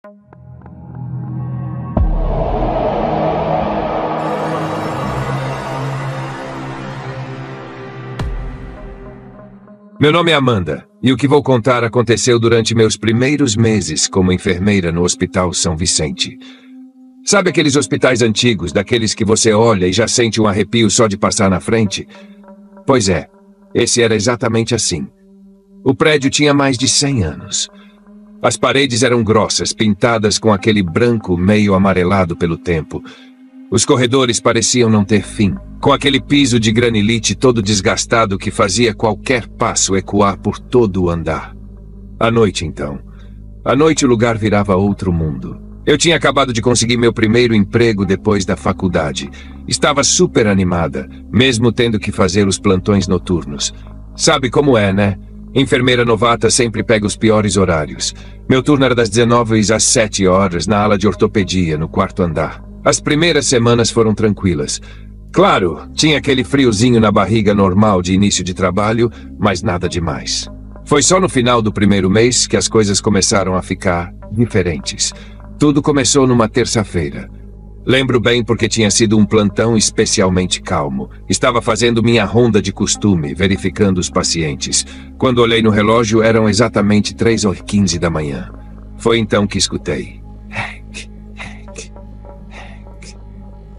Meu nome é Amanda, e o que vou contar aconteceu durante meus primeiros meses como enfermeira no Hospital São Vicente. Sabe aqueles hospitais antigos, daqueles que você olha e já sente um arrepio só de passar na frente? Pois é, esse era exatamente assim. O prédio tinha mais de 100 anos. As paredes eram grossas, pintadas com aquele branco meio amarelado pelo tempo. Os corredores pareciam não ter fim, com aquele piso de granilite todo desgastado que fazia qualquer passo ecoar por todo o andar. À noite, então. À noite o lugar virava outro mundo. Eu tinha acabado de conseguir meu primeiro emprego depois da faculdade. Estava super animada, mesmo tendo que fazer os plantões noturnos. Sabe como é, né? Enfermeira novata sempre pega os piores horários. Meu turno era das 19 às 7 horas na ala de ortopedia, no 4º andar. As primeiras semanas foram tranquilas. Claro, tinha aquele friozinho na barriga normal de início de trabalho, mas nada demais. Foi só no final do primeiro mês que as coisas começaram a ficar diferentes. Tudo começou numa terça-feira. Lembro bem porque tinha sido um plantão especialmente calmo. Estava fazendo minha ronda de costume, verificando os pacientes. Quando olhei no relógio, eram exatamente 3h15 da manhã. Foi então que escutei.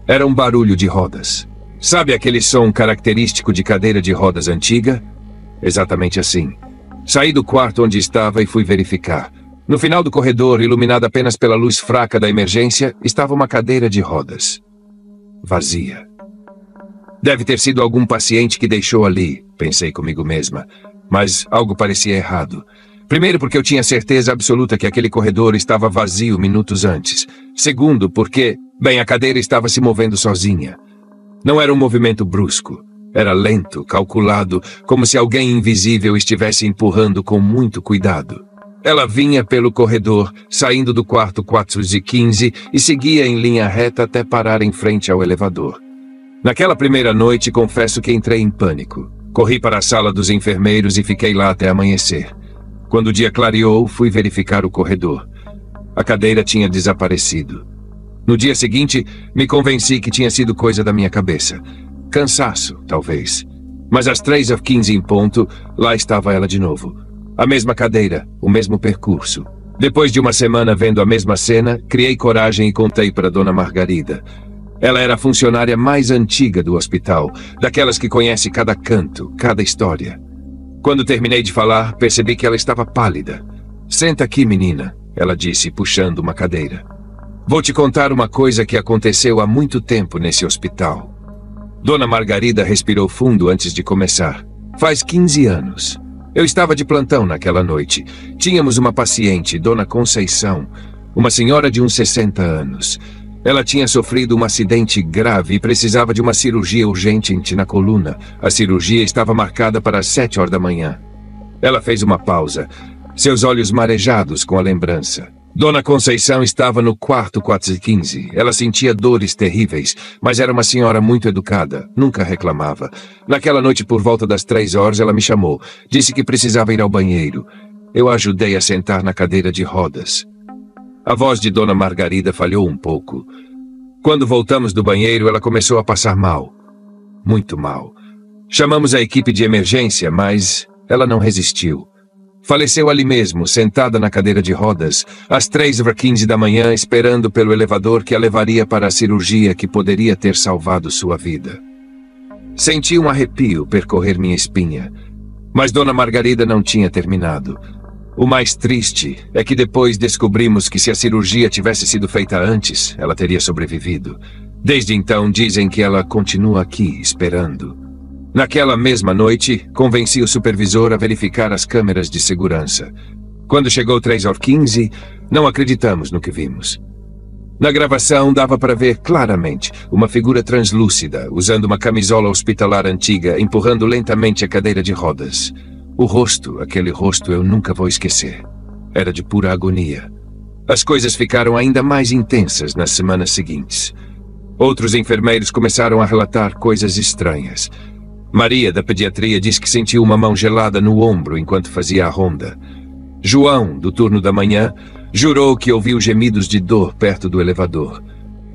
Era um barulho de rodas. Sabe aquele som característico de cadeira de rodas antiga? Exatamente assim. Saí do quarto onde estava e fui verificar. No final do corredor, iluminado apenas pela luz fraca da emergência, estava uma cadeira de rodas. Vazia. Deve ter sido algum paciente que deixou ali, pensei comigo mesma. Mas algo parecia errado. Primeiro, porque eu tinha certeza absoluta que aquele corredor estava vazio minutos antes. Segundo, porque, bem, a cadeira estava se movendo sozinha. Não era um movimento brusco. Era lento, calculado, como se alguém invisível estivesse empurrando com muito cuidado. Ela vinha pelo corredor, saindo do quarto 415 e seguia em linha reta até parar em frente ao elevador. Naquela primeira noite, confesso que entrei em pânico. Corri para a sala dos enfermeiros e fiquei lá até amanhecer. Quando o dia clareou, fui verificar o corredor. A cadeira tinha desaparecido. No dia seguinte, me convenci que tinha sido coisa da minha cabeça. Cansaço, talvez. Mas às 3h15 em ponto, lá estava ela de novo. A mesma cadeira, o mesmo percurso. Depois de uma semana vendo a mesma cena, criei coragem e contei para Dona Margarida. Ela era a funcionária mais antiga do hospital, daquelas que conhece cada canto, cada história. Quando terminei de falar, percebi que ela estava pálida. Senta aqui, menina, ela disse, puxando uma cadeira. Vou te contar uma coisa que aconteceu há muito tempo nesse hospital. Dona Margarida respirou fundo antes de começar. Faz 15 anos. Eu estava de plantão naquela noite. Tínhamos uma paciente, Dona Conceição, uma senhora de uns 60 anos. Ela tinha sofrido um acidente grave e precisava de uma cirurgia urgente na coluna. A cirurgia estava marcada para as 7 horas da manhã. Ela fez uma pausa, seus olhos marejados com a lembrança. Dona Conceição estava no quarto 415. Ela sentia dores terríveis, mas era uma senhora muito educada, nunca reclamava. Naquela noite, por volta das 3 horas, ela me chamou. Disse que precisava ir ao banheiro. Eu a ajudei a sentar na cadeira de rodas. A voz de Dona Margarida falhou um pouco. Quando voltamos do banheiro, ela começou a passar mal. Muito mal. Chamamos a equipe de emergência, mas ela não resistiu. Faleceu ali mesmo, sentada na cadeira de rodas, às 3h15 da manhã, esperando pelo elevador que a levaria para a cirurgia que poderia ter salvado sua vida. Senti um arrepio percorrer minha espinha. Mas Dona Margarida não tinha terminado. O mais triste é que depois descobrimos que se a cirurgia tivesse sido feita antes, ela teria sobrevivido. Desde então dizem que ela continua aqui, esperando. Naquela mesma noite, convenci o supervisor a verificar as câmeras de segurança. Quando chegou 3h15, não acreditamos no que vimos. Na gravação dava para ver claramente uma figura translúcida, usando uma camisola hospitalar antiga, empurrando lentamente a cadeira de rodas. O rosto, aquele rosto eu nunca vou esquecer. Era de pura agonia. As coisas ficaram ainda mais intensas nas semanas seguintes. Outros enfermeiros começaram a relatar coisas estranhas. Maria, da pediatria, disse que sentiu uma mão gelada no ombro enquanto fazia a ronda. João, do turno da manhã, Jurou que ouviu gemidos de dor perto do elevador.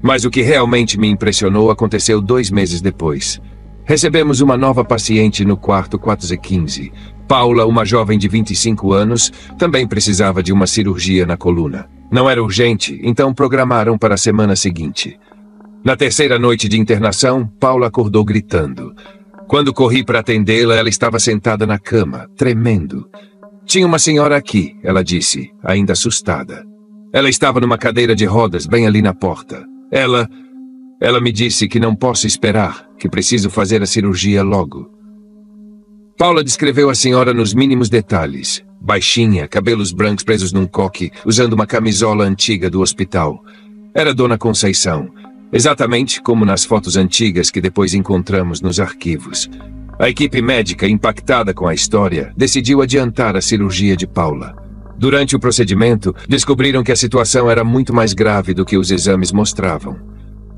Mas o que realmente me impressionou aconteceu 2 meses depois. Recebemos uma nova paciente no quarto 415. Paula, uma jovem de 25 anos, também precisava de uma cirurgia na coluna. Não era urgente, então programaram para a semana seguinte. Na terceira noite de internação, Paula acordou gritando. Quando corri para atendê-la, ela estava sentada na cama, tremendo. Tinha uma senhora aqui, ela disse, ainda assustada. Ela estava numa cadeira de rodas bem ali na porta. Ela me disse que não posso esperar, que preciso fazer a cirurgia logo. Paula descreveu a senhora nos mínimos detalhes. Baixinha, cabelos brancos presos num coque, usando uma camisola antiga do hospital. Era Dona Conceição, exatamente como nas fotos antigas que depois encontramos nos arquivos. A equipe médica, impactada com a história, decidiu adiantar a cirurgia de Paula. Durante o procedimento, descobriram que a situação era muito mais grave do que os exames mostravam.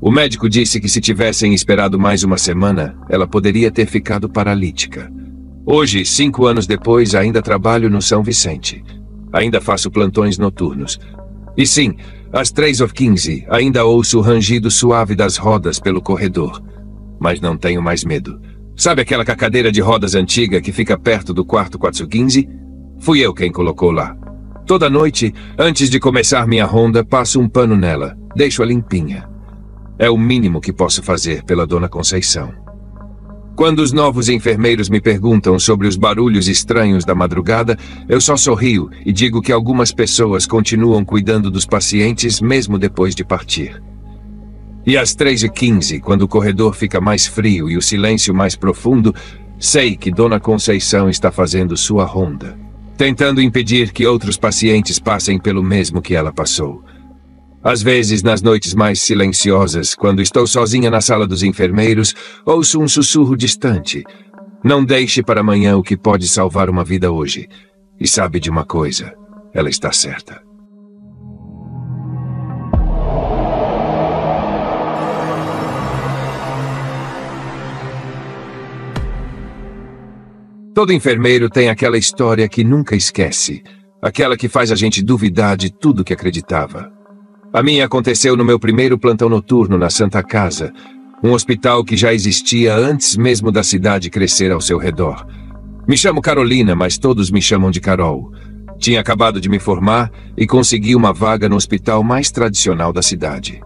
O médico disse que se tivessem esperado mais uma semana, ela poderia ter ficado paralítica. Hoje, 5 anos depois, ainda trabalho no São Vicente. Ainda faço plantões noturnos. E sim, às 3h15, ainda ouço o rangido suave das rodas pelo corredor. Mas não tenho mais medo. Sabe aquela cadeira de rodas antiga que fica perto do quarto 415? Fui eu quem colocou lá. Toda noite, antes de começar minha ronda, passo um pano nela, deixo-a limpinha. É o mínimo que posso fazer pela Dona Conceição. Quando os novos enfermeiros me perguntam sobre os barulhos estranhos da madrugada, eu só sorrio e digo que algumas pessoas continuam cuidando dos pacientes mesmo depois de partir. E às 3h15, quando o corredor fica mais frio e o silêncio mais profundo, sei que Dona Conceição está fazendo sua ronda, tentando impedir que outros pacientes passem pelo mesmo que ela passou. Às vezes, nas noites mais silenciosas, quando estou sozinha na sala dos enfermeiros, ouço um sussurro distante. Não deixe para amanhã o que pode salvar uma vida hoje. E sabe de uma coisa, ela está certa. Todo enfermeiro tem aquela história que nunca esquece, aquela que faz a gente duvidar de tudo que acreditava. A minha aconteceu no meu primeiro plantão noturno na Santa Casa, um hospital que já existia antes mesmo da cidade crescer ao seu redor. Me chamo Carolina, mas todos me chamam de Carol. Tinha acabado de me formar e consegui uma vaga no hospital mais tradicional da cidade.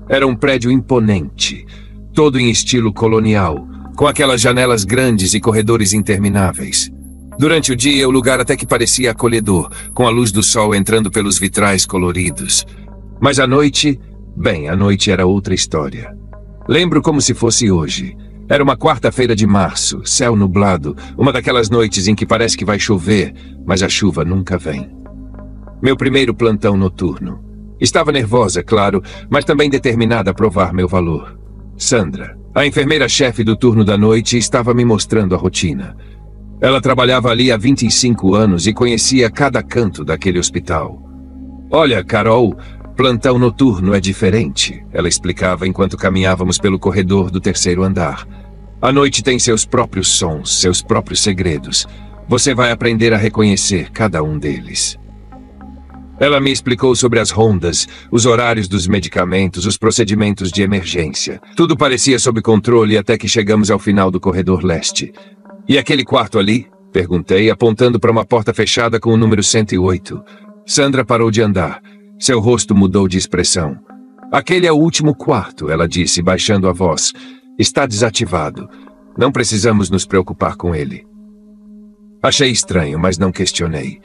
Era um prédio imponente, todo em estilo colonial, com aquelas janelas grandes e corredores intermináveis. Durante o dia, o lugar até que parecia acolhedor, com a luz do sol entrando pelos vitrais coloridos. Mas à noite, a noite era outra história. Lembro como se fosse hoje. Era uma quarta-feira de março, céu nublado, uma daquelas noites em que parece que vai chover, mas a chuva nunca vem. Meu primeiro plantão noturno. Estava nervosa, claro, mas também determinada a provar meu valor. Sandra, a enfermeira-chefe do turno da noite, estava me mostrando a rotina. Ela trabalhava ali há 25 anos e conhecia cada canto daquele hospital. Olha, Carol, plantão noturno é diferente, ela explicava enquanto caminhávamos pelo corredor do 3º andar. A noite tem seus próprios sons, seus próprios segredos. Você vai aprender a reconhecer cada um deles. Ela me explicou sobre as rondas, os horários dos medicamentos, os procedimentos de emergência. Tudo parecia sob controle até que chegamos ao final do corredor leste. E aquele quarto ali? Perguntei, apontando para uma porta fechada com o número 108. Sandra parou de andar. Seu rosto mudou de expressão. Aquele é o último quarto, ela disse, baixando a voz. Está desativado. Não precisamos nos preocupar com ele. Achei estranho, mas não questionei.